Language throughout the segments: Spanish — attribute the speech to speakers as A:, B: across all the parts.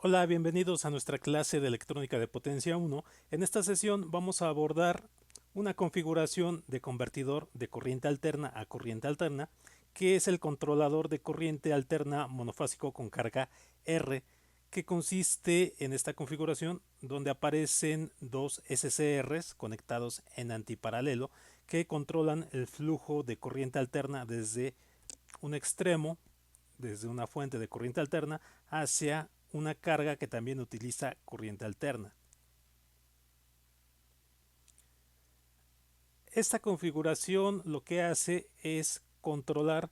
A: Hola, bienvenidos a nuestra clase de electrónica de potencia 1. En esta sesión vamos a abordar una configuración de convertidor de corriente alterna a corriente alterna, que es el controlador de corriente alterna monofásico con carga R, que consiste en esta configuración donde aparecen dos SCRs conectados en antiparalelo que controlan el flujo de corriente alterna desde un extremo, desde una fuente de corriente alterna, hacia una carga que también utiliza corriente alterna. Esta configuración lo que hace es controlar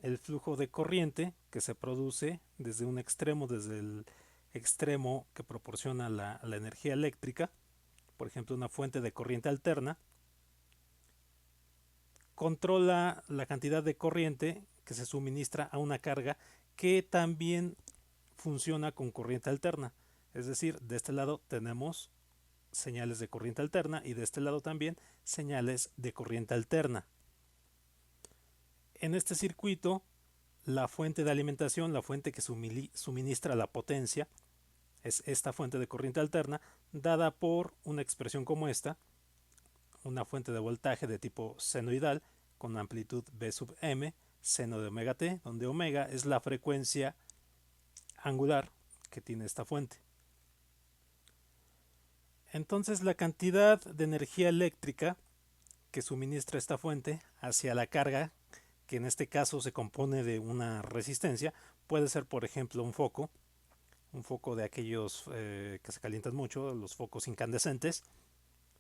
A: el flujo de corriente que se produce desde un extremo, desde el extremo que proporciona la energía eléctrica, por ejemplo una fuente de corriente alterna, controla la cantidad de corriente que se suministra a una carga que también funciona con corriente alterna. Es decir, de este lado tenemos señales de corriente alterna y de este lado también señales de corriente alterna. En este circuito, la fuente de alimentación, la fuente que suministra la potencia, es esta fuente de corriente alterna dada por una expresión como esta, una fuente de voltaje de tipo senoidal con amplitud B sub m, seno de omega t, donde omega es la frecuencia angular que tiene esta fuente. Entonces la cantidad de energía eléctrica que suministra esta fuente hacia la carga, que en este caso se compone de una resistencia, puede ser por ejemplo un foco de aquellos que se calientan mucho, los focos incandescentes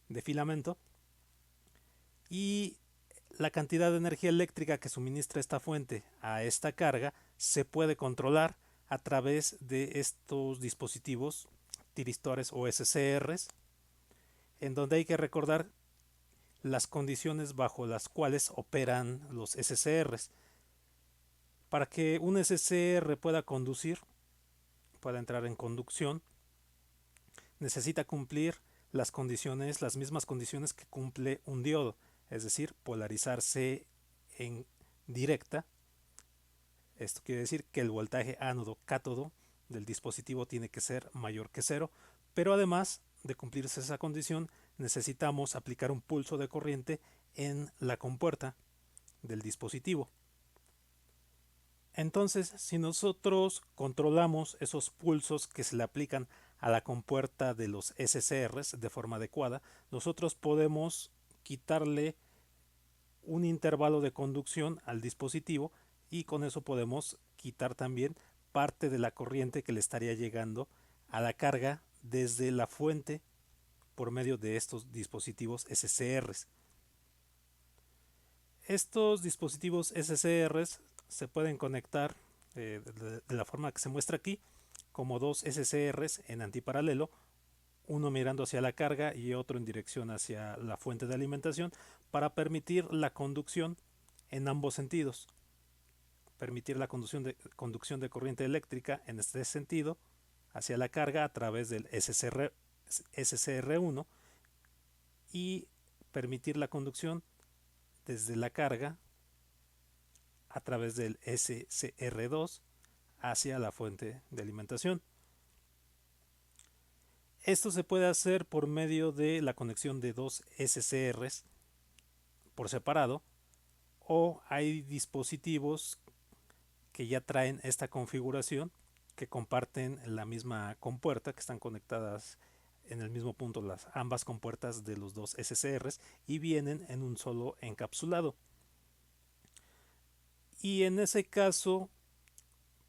A: de filamento, y la cantidad de energía eléctrica que suministra esta fuente a esta carga se puede controlar a través de estos dispositivos tiristores o SCRs, en donde hay que recordar las condiciones bajo las cuales operan los SCRs. Para que un SCR pueda conducir, pueda entrar en conducción, necesita cumplir las mismas condiciones que cumple un diodo, es decir, polarizarse en directa. Esto quiere decir que el voltaje ánodo-cátodo del dispositivo tiene que ser mayor que cero, pero además de cumplirse esa condición, necesitamos aplicar un pulso de corriente en la compuerta del dispositivo. Entonces, si nosotros controlamos esos pulsos que se le aplican a la compuerta de los SCRs de forma adecuada, nosotros podemos quitarle un intervalo de conducción al dispositivo y con eso podemos quitar también parte de la corriente que le estaría llegando a la carga desde la fuente por medio de estos dispositivos SCRs. Estos dispositivos SCRs se pueden conectar de la forma que se muestra aquí, como dos SCRs en antiparalelo, uno mirando hacia la carga y otro en dirección hacia la fuente de alimentación, para permitir la conducción en ambos sentidos. Permitir la conducción de corriente eléctrica en este sentido hacia la carga a través del SCR1 y permitir la conducción desde la carga a través del SCR2 hacia la fuente de alimentación. Esto se puede hacer por medio de la conexión de dos SCRs por separado, o hay dispositivos que ya traen esta configuración, que comparten la misma compuerta, que están conectadas en el mismo punto ambas compuertas de los dos SCRs y vienen en un solo encapsulado. Y en ese caso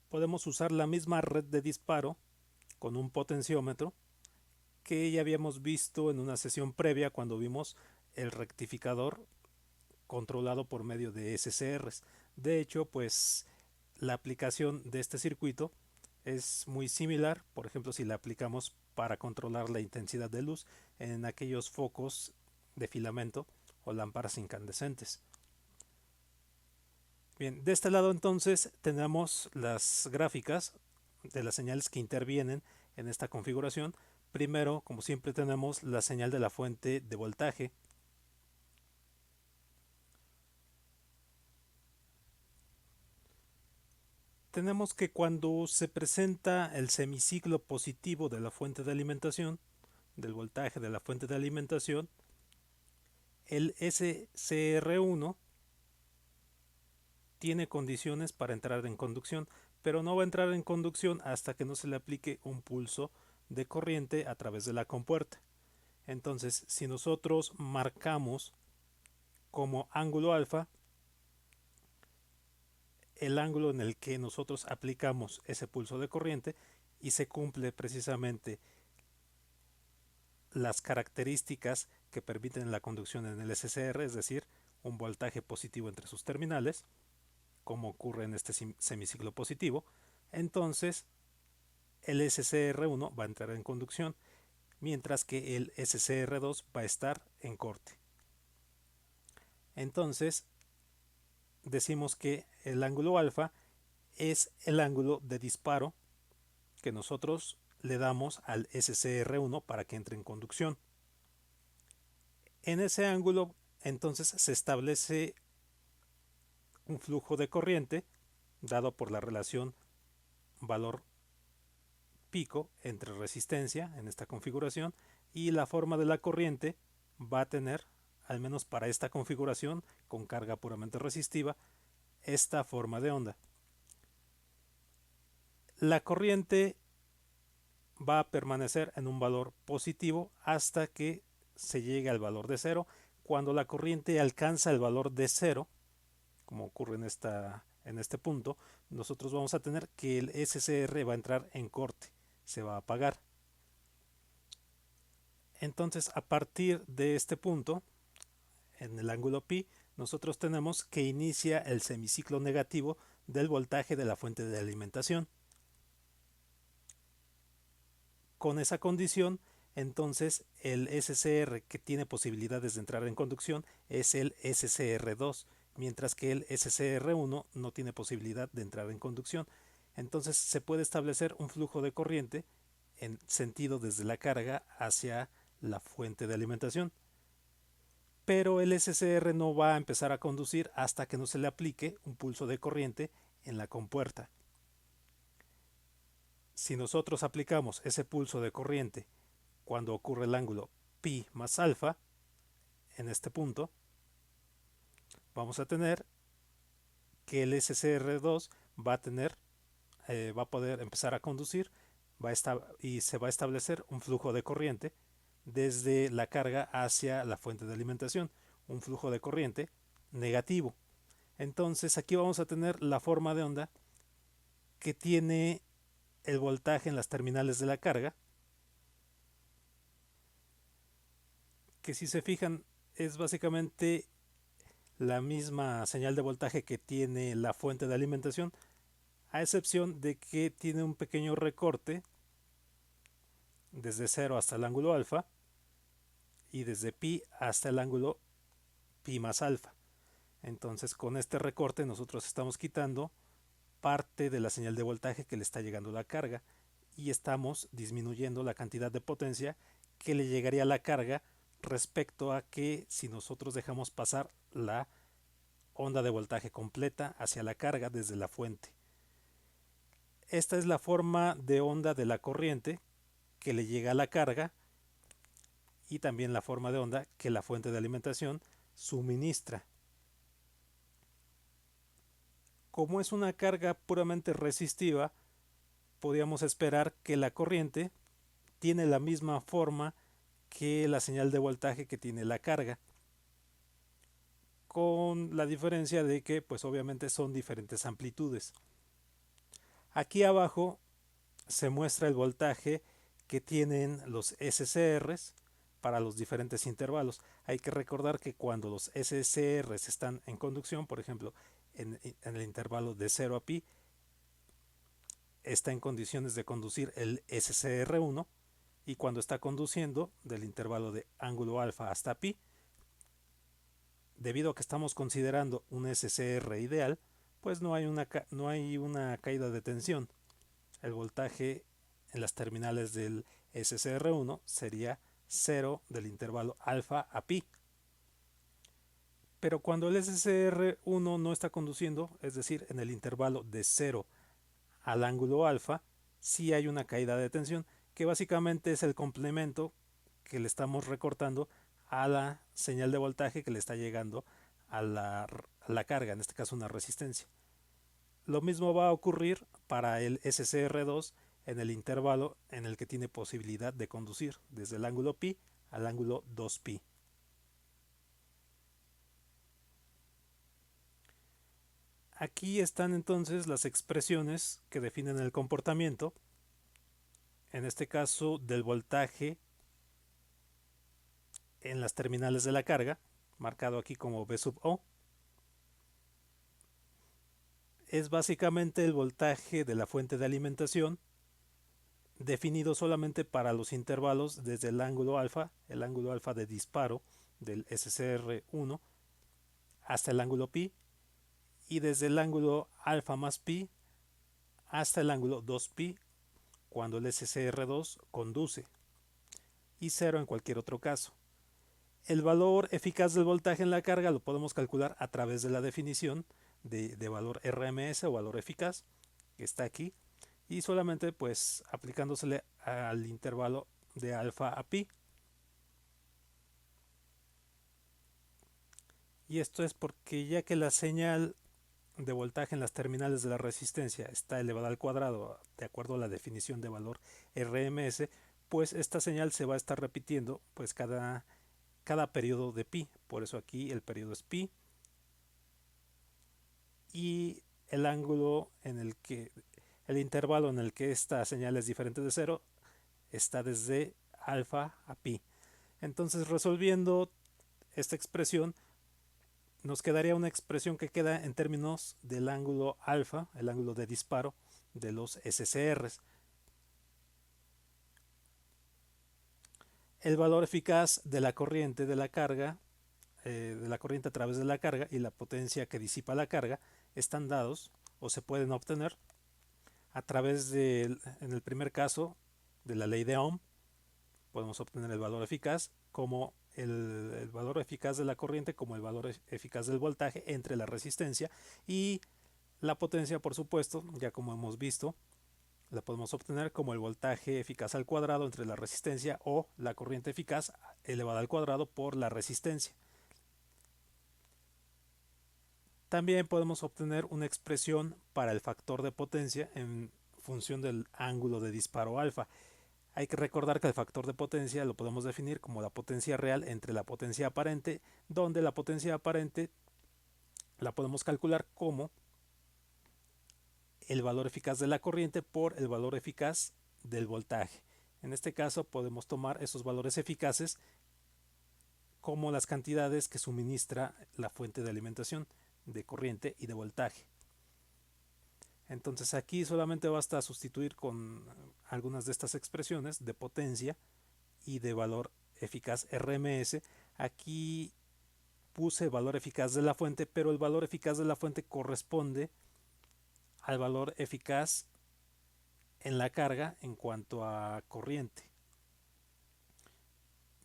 A: podemos usar la misma red de disparo con un potenciómetro que ya habíamos visto en una sesión previa cuando vimos el rectificador controlado por medio de SCRs. De hecho, pues la aplicación de este circuito es muy similar, por ejemplo, si la aplicamos para controlar la intensidad de luz en aquellos focos de filamento o lámparas incandescentes. Bien, de este lado entonces tenemos las gráficas de las señales que intervienen en esta configuración. Primero, como siempre, tenemos la señal de la fuente de voltaje. Tenemos que cuando se presenta el semiciclo positivo de la fuente de alimentación, del voltaje de la fuente de alimentación, el SCR1 tiene condiciones para entrar en conducción, pero no va a entrar en conducción hasta que no se le aplique un pulso de corriente a través de la compuerta. Entonces, si nosotros marcamos como ángulo alfa el ángulo en el que nosotros aplicamos ese pulso de corriente y se cumple precisamente las características que permiten la conducción en el SCR, es decir, un voltaje positivo entre sus terminales, como ocurre en este semiciclo positivo, entonces el SCR1 va a entrar en conducción, mientras que el SCR2 va a estar en corte. Entonces, decimos que el ángulo alfa es el ángulo de disparo que nosotros le damos al SCR1 para que entre en conducción. En ese ángulo, entonces, se establece un flujo de corriente dado por la relación valor pico entre resistencia en esta configuración, y la forma de la corriente va a tener, al menos para esta configuración con carga puramente resistiva, esta forma de onda. La corriente va a permanecer en un valor positivo hasta que se llegue al valor de cero. Cuando la corriente alcanza el valor de cero, como ocurre en este punto, nosotros vamos a tener que el SCR va a entrar en corte, se va a apagar. Entonces, a partir de este punto, en el ángulo pi, nosotros tenemos que inicia el semiciclo negativo del voltaje de la fuente de alimentación. Con esa condición, entonces el SCR que tiene posibilidades de entrar en conducción es el SCR2, mientras que el SCR1 no tiene posibilidad de entrar en conducción. Entonces se puede establecer un flujo de corriente en sentido desde la carga hacia la fuente de alimentación. Pero el SCR no va a empezar a conducir hasta que no se le aplique un pulso de corriente en la compuerta. Si nosotros aplicamos ese pulso de corriente cuando ocurre el ángulo pi más alfa, en este punto, vamos a tener que el SCR2 va a poder empezar a conducir, y se va a establecer un flujo de corriente desde la carga hacia la fuente de alimentación, un flujo de corriente negativo. Entonces aquí vamos a tener la forma de onda que tiene el voltaje en las terminales de la carga, que si se fijan es básicamente la misma señal de voltaje que tiene la fuente de alimentación, a excepción de que tiene un pequeño recorte desde 0 hasta el ángulo alfa y desde pi hasta el ángulo pi más alfa. Entonces con este recorte nosotros estamos quitando parte de la señal de voltaje que le está llegando la carga y estamos disminuyendo la cantidad de potencia que le llegaría a la carga respecto a que si nosotros dejamos pasar la onda de voltaje completa hacia la carga desde la fuente. Esta es la forma de onda de la corriente que le llega a la carga y también la forma de onda que la fuente de alimentación suministra. Como es una carga puramente resistiva, podríamos esperar que la corriente tiene la misma forma que la señal de voltaje que tiene la carga, con la diferencia de que pues obviamente son diferentes amplitudes. Aquí abajo se muestra el voltaje que tienen los SCRs para los diferentes intervalos. Hay que recordar que cuando los SCRs están en conducción, por ejemplo, en el intervalo de 0 a pi, está en condiciones de conducir el SCR1, y cuando está conduciendo del intervalo de ángulo alfa hasta pi, debido a que estamos considerando un SCR ideal, pues no hay una caída de tensión. El voltaje en las terminales del SCR1 sería 0 del intervalo alfa a pi. Pero cuando el SCR1 no está conduciendo, es decir, en el intervalo de 0 al ángulo alfa, sí hay una caída de tensión, que básicamente es el complemento que le estamos recortando a la señal de voltaje que le está llegando a la carga, en este caso una resistencia. Lo mismo va a ocurrir para el SCR2 en el intervalo en el que tiene posibilidad de conducir desde el ángulo pi al ángulo 2pi. Aquí están entonces las expresiones que definen el comportamiento, en este caso del voltaje en las terminales de la carga, marcado aquí como V sub O. Es básicamente el voltaje de la fuente de alimentación definido solamente para los intervalos desde el ángulo alfa de disparo del SCR1 hasta el ángulo pi, y desde el ángulo alfa más pi hasta el ángulo 2pi cuando el SCR2 conduce, y 0 en cualquier otro caso. El valor eficaz del voltaje en la carga lo podemos calcular a través de la definición de valor RMS o valor eficaz, que está aquí, y solamente pues aplicándosele al intervalo de alfa a pi. Y esto es porque ya que la señal de voltaje en las terminales de la resistencia está elevada al cuadrado de acuerdo a la definición de valor RMS, pues esta señal se va a estar repitiendo pues cada periodo de pi. Por eso aquí el periodo es pi, y el ángulo en el que el intervalo en el que esta señal es diferente de 0 está desde alfa a pi. Entonces, resolviendo esta expresión, nos quedaría una expresión que queda en términos del ángulo alfa, el ángulo de disparo de los SCRs. El valor eficaz de la corriente de la carga, de la corriente a través de la carga, y la potencia que disipa la carga están dados o se pueden obtener a través de, en el primer caso, de la ley de Ohm. Podemos obtener el valor eficaz como el valor eficaz de la corriente como el valor eficaz del voltaje entre la resistencia y la potencia, por supuesto, ya como hemos visto, la podemos obtener como el voltaje eficaz al cuadrado entre la resistencia o la corriente eficaz elevada al cuadrado por la resistencia. También podemos obtener una expresión para el factor de potencia en función del ángulo de disparo alfa. Hay que recordar que el factor de potencia lo podemos definir como la potencia real entre la potencia aparente, donde la potencia aparente la podemos calcular como el valor eficaz de la corriente por el valor eficaz del voltaje. En este caso podemos tomar esos valores eficaces como las cantidades que suministra la fuente de alimentación de corriente y de voltaje. Entonces aquí solamente basta sustituir con algunas de estas expresiones de potencia y de valor eficaz RMS. Aquí puse el valor eficaz de la fuente, pero el valor eficaz de la fuente corresponde al valor eficaz en la carga en cuanto a corriente.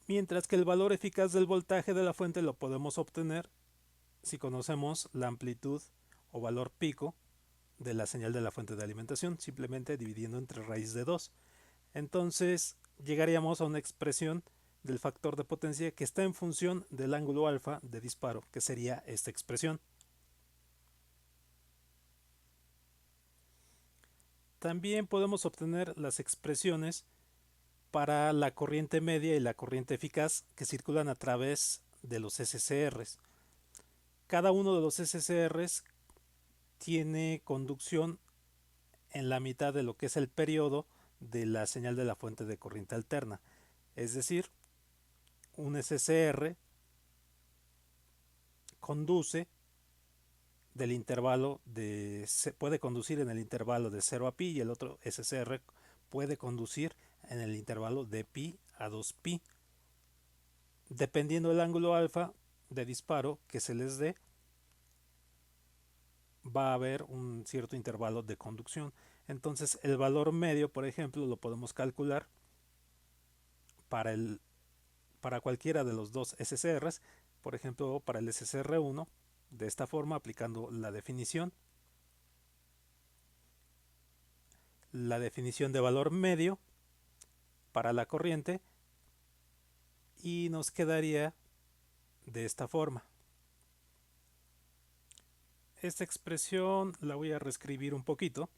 A: Mientras que el valor eficaz del voltaje de la fuente lo podemos obtener si conocemos la amplitud o valor pico de la señal de la fuente de alimentación, simplemente dividiendo entre raíz de 2. Entonces llegaríamos a una expresión del factor de potencia que está en función del ángulo alfa de disparo, que sería esta expresión. También podemos obtener las expresiones para la corriente media y la corriente eficaz que circulan a través de los SCRs. Cada uno de los SCRs tiene conducción en la mitad de lo que es el periodo de la señal de la fuente de corriente alterna. Es decir, un SCR conduce del intervalo puede conducir en el intervalo de 0 a pi, y el otro SCR puede conducir en el intervalo de pi a 2pi. Dependiendo del ángulo alfa de disparo que se les dé, va a haber un cierto intervalo de conducción. Entonces el valor medio, por ejemplo, lo podemos calcular para cualquiera de los dos SCRs. Por ejemplo, para el SCR1, de esta forma, aplicando la definición. la definición de valor medio para la corriente y nos quedaría de esta forma. Esta expresión la voy a reescribir un poquito.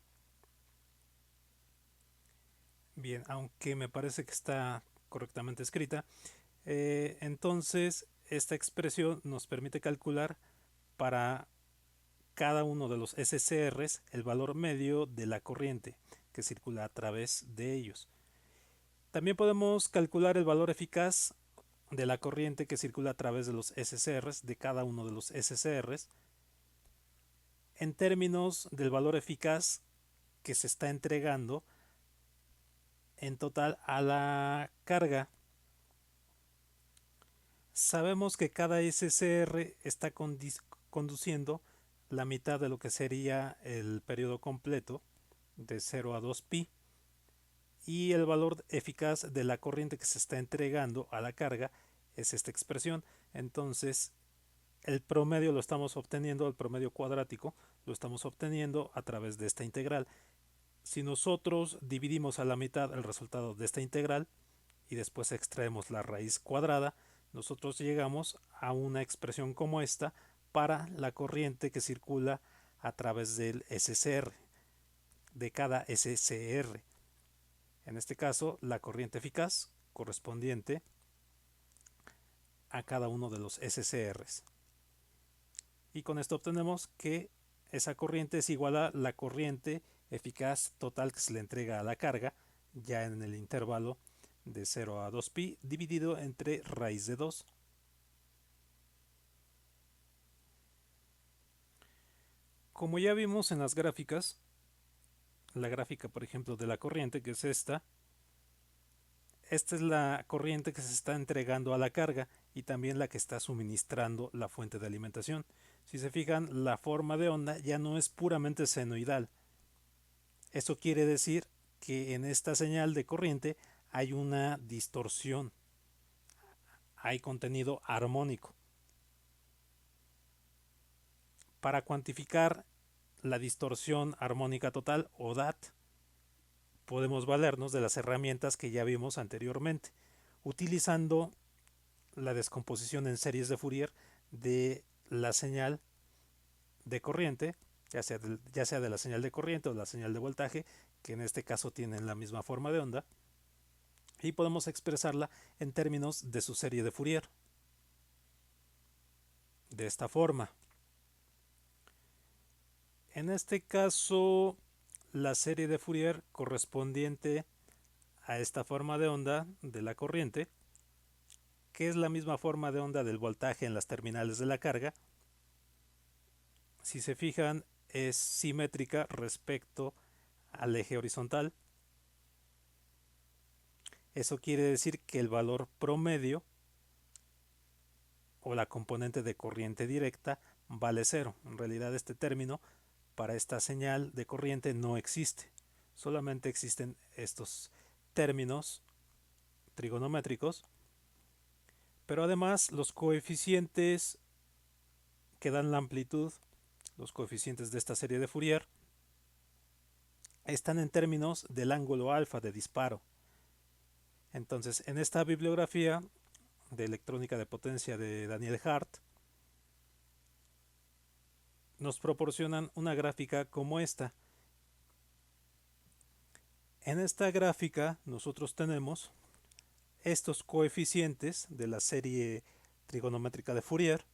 A: Bien, aunque me parece que está correctamente escrita. Entonces, esta expresión nos permite calcular para cada uno de los SCRs el valor medio de la corriente que circula a través de ellos. También podemos calcular el valor eficaz de la corriente que circula a través de los SCRs, de cada uno de los SCRs, en términos del valor eficaz que se está entregando en total a la carga. Sabemos que cada SCR está conduciendo la mitad de lo que sería el periodo completo de 0 a 2pi y el valor eficaz de la corriente que se está entregando a la carga es esta expresión. Entonces el promedio lo estamos obteniendo, el promedio cuadrático lo estamos obteniendo a través de esta integral. Si nosotros dividimos a la mitad el resultado de esta integral y después extraemos la raíz cuadrada, nosotros llegamos a una expresión como esta para la corriente que circula a través del SCR, de cada SCR. En este caso, la corriente eficaz correspondiente a cada uno de los SCRs. Y con esto obtenemos que esa corriente es igual a la corriente eficaz total que se le entrega a la carga, ya en el intervalo de 0 a 2pi dividido entre raíz de 2. Como ya vimos en las gráficas, la gráfica por ejemplo de la corriente, que es esta es la corriente que se está entregando a la carga y también la que está suministrando la fuente de alimentación. Si se fijan, la forma de onda ya no es puramente senoidal. Eso quiere decir que en esta señal de corriente hay una distorsión, hay contenido armónico. Para cuantificar la distorsión armónica total o DAT, podemos valernos de las herramientas que ya vimos anteriormente, utilizando la descomposición en series de Fourier de la señal de corriente, ya sea de la señal de corriente o la señal de voltaje, que en este caso tienen la misma forma de onda, y podemos expresarla en términos de su serie de Fourier. De esta forma. En este caso, la serie de Fourier correspondiente a esta forma de onda de la corriente, que es la misma forma de onda del voltaje en las terminales de la carga, si se fijan, es simétrica respecto al eje horizontal. Eso quiere decir que el valor promedio o la componente de corriente directa vale 0. En realidad este término para esta señal de corriente no existe. Solamente existen estos términos trigonométricos, pero además los coeficientes que dan la amplitud, los coeficientes de esta serie de Fourier, están en términos del ángulo alfa de disparo. Entonces, en esta bibliografía de electrónica de potencia de Daniel Hart, nos proporcionan una gráfica como esta. En esta gráfica nosotros tenemos estos coeficientes de la serie trigonométrica de Fourier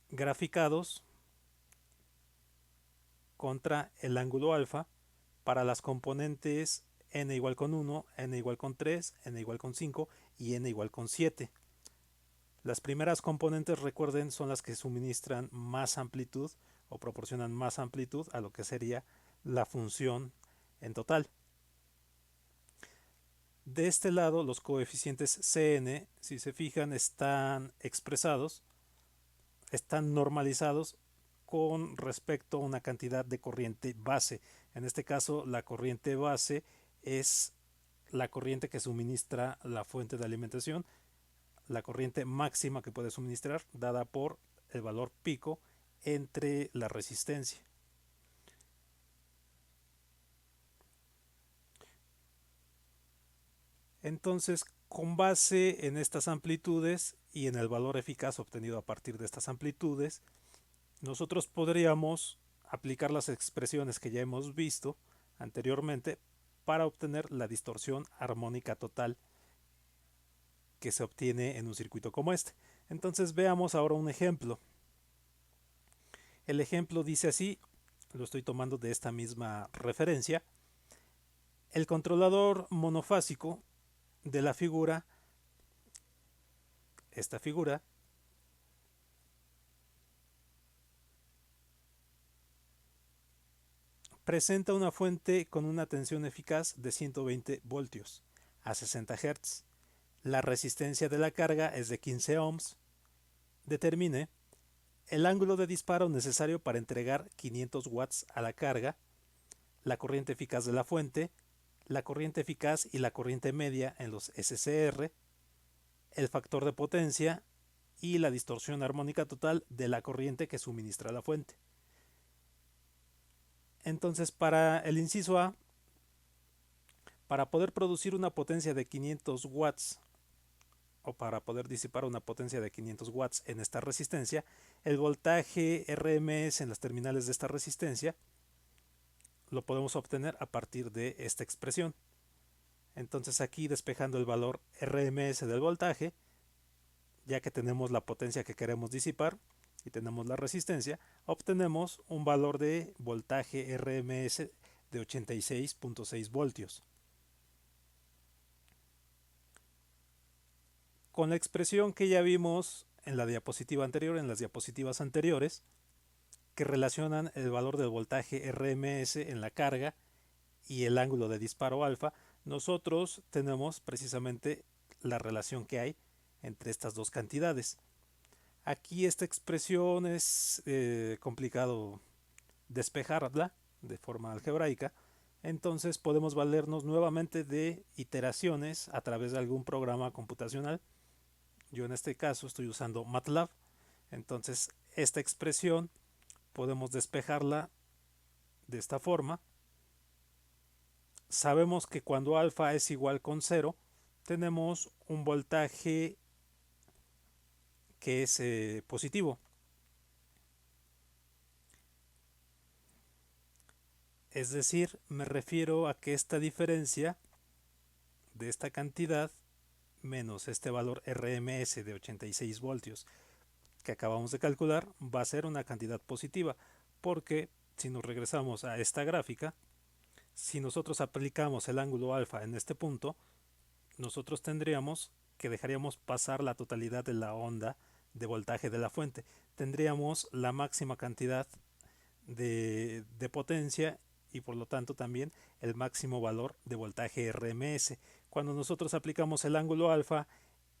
A: graficados contra el ángulo alfa para las componentes n igual con 1, n igual con 3, n igual con 5 y n igual con 7. Las primeras componentes, recuerden, son las que suministran más amplitud o proporcionan más amplitud a lo que sería la función en total. De este lado, los coeficientes Cn, si se fijan, están expresados, están normalizados con respecto a una cantidad de corriente base. En este caso, la corriente base es la corriente que suministra la fuente de alimentación, la corriente máxima que puede suministrar, dada por el valor pico entre la resistencia. Entonces, con base en estas amplitudes y en el valor eficaz obtenido a partir de estas amplitudes, nosotros podríamos aplicar las expresiones que ya hemos visto anteriormente para obtener la distorsión armónica total que se obtiene en un circuito como este. Entonces veamos ahora un ejemplo. El ejemplo dice así, lo estoy tomando de esta misma referencia. El controlador monofásico de la figura, esta figura, presenta una fuente con una tensión eficaz de 120 voltios a 60 Hz. La resistencia de la carga es de 15 ohms. Determine el ángulo de disparo necesario para entregar 500 watts a la carga, la corriente eficaz de la fuente, la corriente eficaz y la corriente media en los SCR, el factor de potencia y la distorsión armónica total de la corriente que suministra la fuente. Entonces, para el inciso A, para poder producir una potencia de 500 watts o para poder disipar una potencia de 500 watts en esta resistencia, el voltaje RMS en las terminales de esta resistencia lo podemos obtener a partir de esta expresión. Entonces aquí despejando el valor RMS del voltaje, ya que tenemos la potencia que queremos disipar y tenemos la resistencia, obtenemos un valor de voltaje RMS de 86.6 voltios. Con la expresión que ya vimos en la diapositiva anterior, en las diapositivas anteriores, que relacionan el valor del voltaje RMS en la carga y el ángulo de disparo alfa, nosotros tenemos precisamente la relación que hay entre estas dos cantidades. Aquí esta expresión es complicado despejarla de forma algebraica, entonces podemos valernos nuevamente de iteraciones a través de algún programa computacional. Yo en este caso estoy usando MATLAB, entonces esta expresión podemos despejarla de esta forma. Sabemos que cuando alfa es igual con 0, tenemos un voltaje que es positivo. Es decir, me refiero a que esta diferencia de esta cantidad menos este valor RMS de 86 voltios que acabamos de calcular va a ser una cantidad positiva, porque si nos regresamos a esta gráfica, si nosotros aplicamos el ángulo alfa en este punto, nosotros tendríamos que dejaríamos pasar la totalidad de la onda de voltaje de la fuente. Tendríamos la máxima cantidad de potencia y por lo tanto también el máximo valor de voltaje RMS. Cuando nosotros aplicamos el ángulo alfa,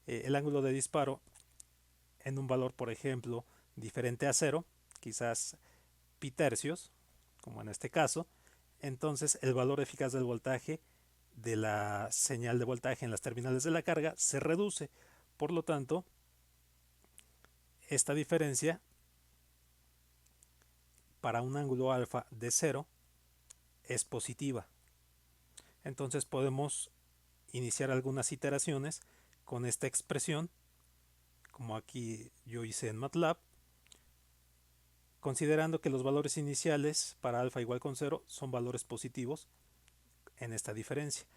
A: el ángulo de disparo, en un valor, por ejemplo, diferente a 0, quizás pi tercios, como en este caso, entonces el valor eficaz del voltaje de la señal de voltaje en las terminales de la carga se reduce. Por lo tanto, esta diferencia para un ángulo alfa de 0 es positiva. Entonces podemos iniciar algunas iteraciones con esta expresión, como aquí yo hice en MATLAB, considerando que los valores iniciales para alfa igual con 0 son valores positivos en esta diferencia.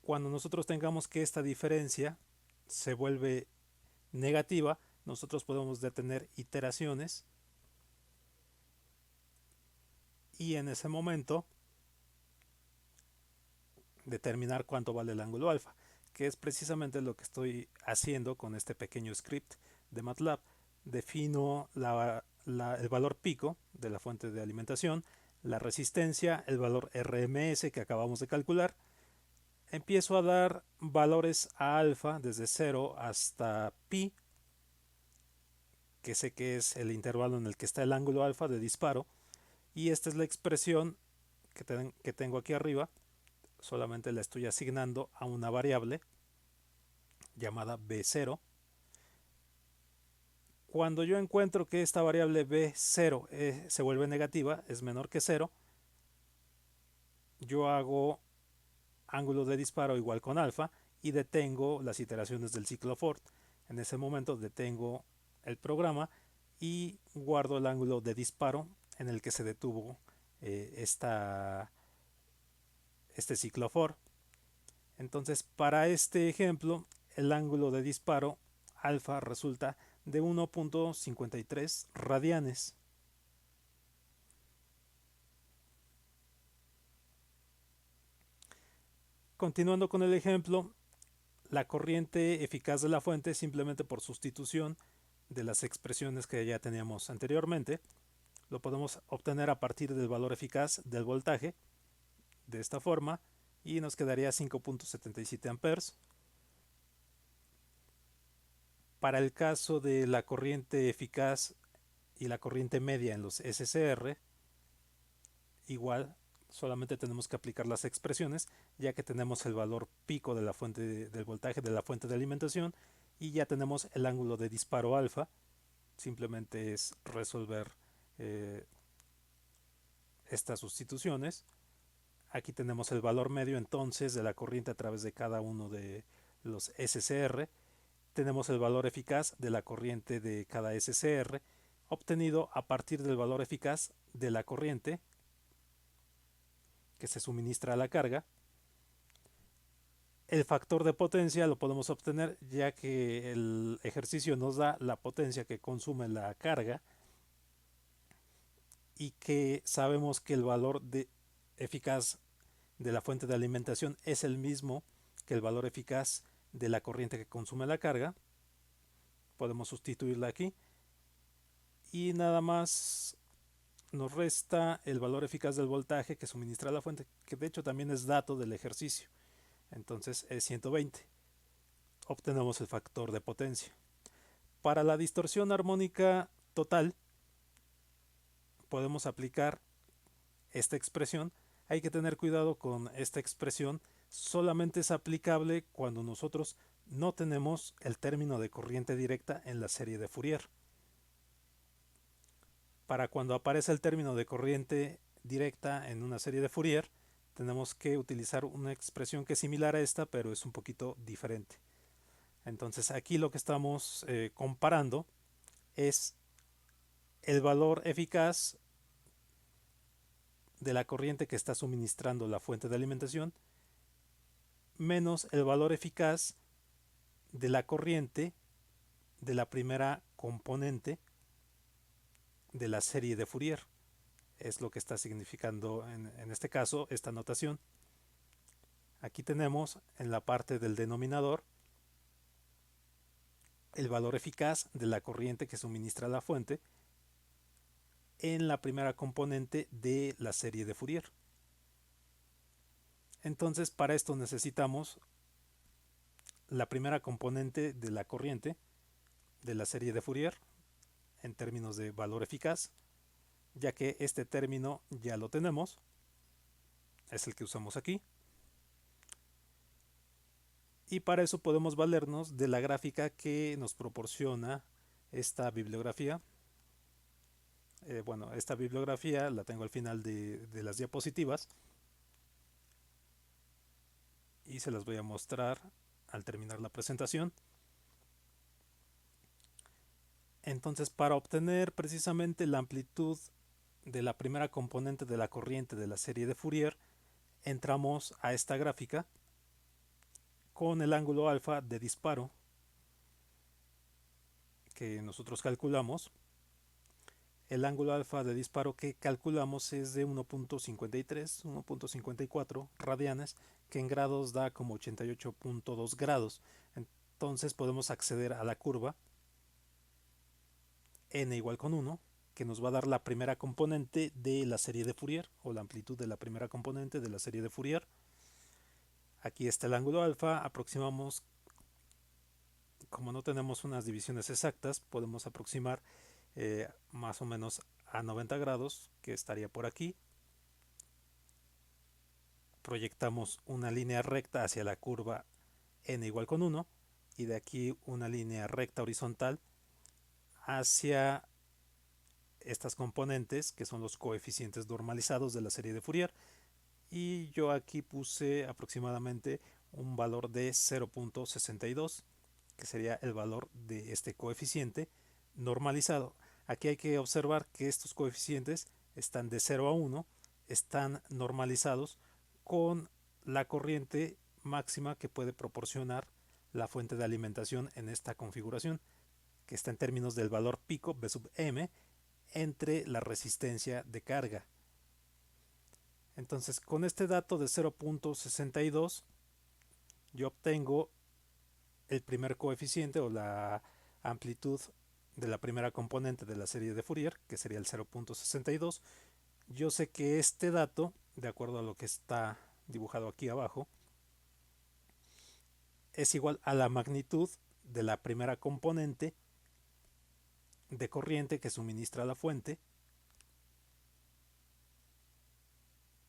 A: Cuando nosotros tengamos que esta diferencia se vuelve negativa, nosotros podemos detener iteraciones y en ese momento determinar cuánto vale el ángulo alfa, que es precisamente lo que estoy haciendo con este pequeño script de MATLAB. Defino el valor pico de la fuente de alimentación, la resistencia, el valor RMS que acabamos de calcular. Empiezo a dar valores a alfa desde 0 hasta pi, que sé que es el intervalo en el que está el ángulo alfa de disparo, y esta es la expresión que tengo aquí arriba. Solamente la estoy asignando a una variable llamada B0. Cuando yo encuentro que esta variable B0 se vuelve negativa, es menor que 0, yo hago ángulo de disparo igual con alfa y detengo las iteraciones del ciclo for. En ese momento detengo el programa y guardo el ángulo de disparo en el que se detuvo este ciclo for. Entonces, para este ejemplo, el ángulo de disparo alfa resulta de 1.53 radianes. Continuando con el ejemplo, la corriente eficaz de la fuente, simplemente por sustitución de las expresiones que ya teníamos anteriormente, lo podemos obtener a partir del valor eficaz del voltaje, de esta forma, y nos quedaría 5.77 amperes. Para el caso de la corriente eficaz y la corriente media en los SCR, igual solamente tenemos que aplicar las expresiones, ya que tenemos el valor pico de la fuente del voltaje de la fuente de alimentación y ya tenemos el ángulo de disparo alfa. Simplemente es resolver estas sustituciones. Aquí tenemos el valor medio entonces de la corriente a través de cada uno de los SCR. Tenemos el valor eficaz de la corriente de cada SCR obtenido a partir del valor eficaz de la corriente que se suministra a la carga. El factor de potencia lo podemos obtener ya que el ejercicio nos da la potencia que consume la carga y que sabemos que el valor eficaz de la fuente de alimentación es el mismo que el valor eficaz de la corriente que consume la carga. Podemos sustituirla aquí y nada más nos resta el valor eficaz del voltaje que suministra la fuente, que de hecho también es dato del ejercicio. Entonces es 120. Obtenemos el factor de potencia. Para la distorsión armónica total podemos aplicar esta expresión. Hay que tener cuidado con esta expresión. Solamente es aplicable cuando nosotros no tenemos el término de corriente directa en la serie de Fourier. Para cuando aparece el término de corriente directa en una serie de Fourier, tenemos que utilizar una expresión que es similar a esta, pero es un poquito diferente. Entonces aquí lo que estamos comparando es el valor eficaz de la corriente que está suministrando la fuente de alimentación menos el valor eficaz de la corriente de la primera componente de la serie de Fourier. Es lo que está significando en este caso esta notación. Aquí tenemos en la parte del denominador el valor eficaz de la corriente que suministra la fuente en la primera componente de la serie de Fourier. Entonces, para esto necesitamos la primera componente de la corriente de la serie de Fourier en términos de valor eficaz, ya que este término ya lo tenemos, es el que usamos aquí. Y para eso podemos valernos de la gráfica que nos proporciona esta bibliografía. Bueno, esta bibliografía la tengo al final de las diapositivas y se las voy a mostrar al terminar la presentación. Entonces, para obtener precisamente la amplitud de la primera componente de la corriente de la serie de Fourier, entramos a esta gráfica con el ángulo alfa de disparo que nosotros calculamos. El ángulo alfa de disparo que calculamos es de 1.53, 1.54 radianes, que en grados da como 88.2 grados. Entonces podemos acceder a la curva n igual con 1, que nos va a dar la primera componente de la serie de Fourier, o la amplitud de la primera componente de la serie de Fourier. Aquí está el ángulo alfa, aproximamos, como no tenemos unas divisiones exactas, podemos aproximar más o menos a 90 grados, que estaría por aquí. Proyectamos una línea recta hacia la curva n igual con 1 y de aquí una línea recta horizontal hacia estas componentes que son los coeficientes normalizados de la serie de Fourier, y yo aquí puse aproximadamente un valor de 0.62, que sería el valor de este coeficiente normalizado. Aquí hay que observar que estos coeficientes están de 0 a 1, están normalizados con la corriente máxima que puede proporcionar la fuente de alimentación en esta configuración, que está en términos del valor pico B sub m entre la resistencia de carga. Entonces, con este dato de 0.62 yo obtengo el primer coeficiente o la amplitud de la primera componente de la serie de Fourier, que sería el 0.62. Yo sé que este dato, de acuerdo a lo que está dibujado aquí abajo, es igual a la magnitud de la primera componente de corriente que suministra la fuente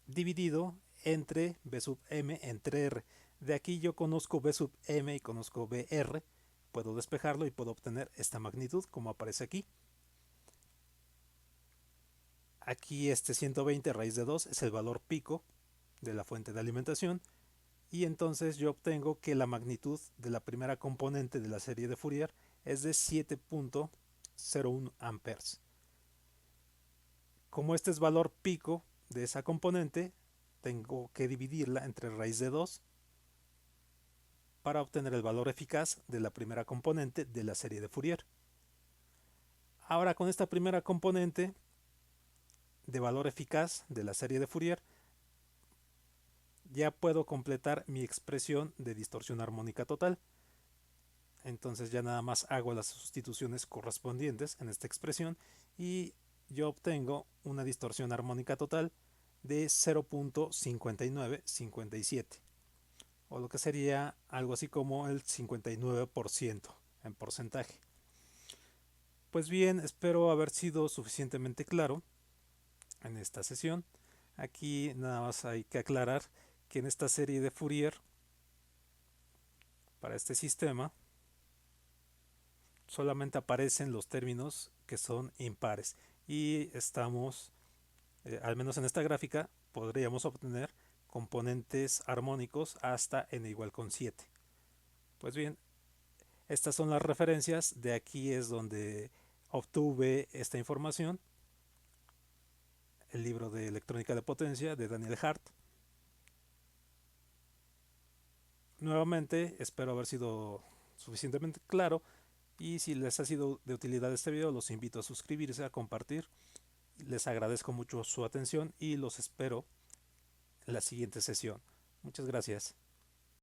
A: dividido entre B sub m entre R. De aquí yo conozco B sub m y conozco BR, puedo despejarlo y puedo obtener esta magnitud como aparece aquí. Aquí este 120 raíz de 2 es el valor pico de la fuente de alimentación, y entonces yo obtengo que la magnitud de la primera componente de la serie de Fourier es de 7.01 amperes. Como este es valor pico de esa componente, tengo que dividirla entre raíz de 2 para obtener el valor eficaz de la primera componente de la serie de Fourier. Ahora, con esta primera componente de valor eficaz de la serie de Fourier, ya puedo completar mi expresión de distorsión armónica total. Entonces ya nada más hago las sustituciones correspondientes en esta expresión y yo obtengo una distorsión armónica total de 0.5957, o lo que sería algo así como el 59% en porcentaje. Pues bien, espero haber sido suficientemente claro en esta sesión. Aquí nada más hay que aclarar que en esta serie de Fourier, para este sistema, solamente aparecen los términos que son impares, y estamos, al menos en esta gráfica, podríamos obtener componentes armónicos hasta n igual con 7. Pues bien, estas son las referencias, de aquí es donde obtuve esta información: el libro de electrónica de potencia de Daniel Hart. Nuevamente espero haber sido suficientemente claro, y si les ha sido de utilidad este video, los invito a suscribirse, a compartir. Les agradezco mucho su atención y los espero en la siguiente sesión. Muchas gracias.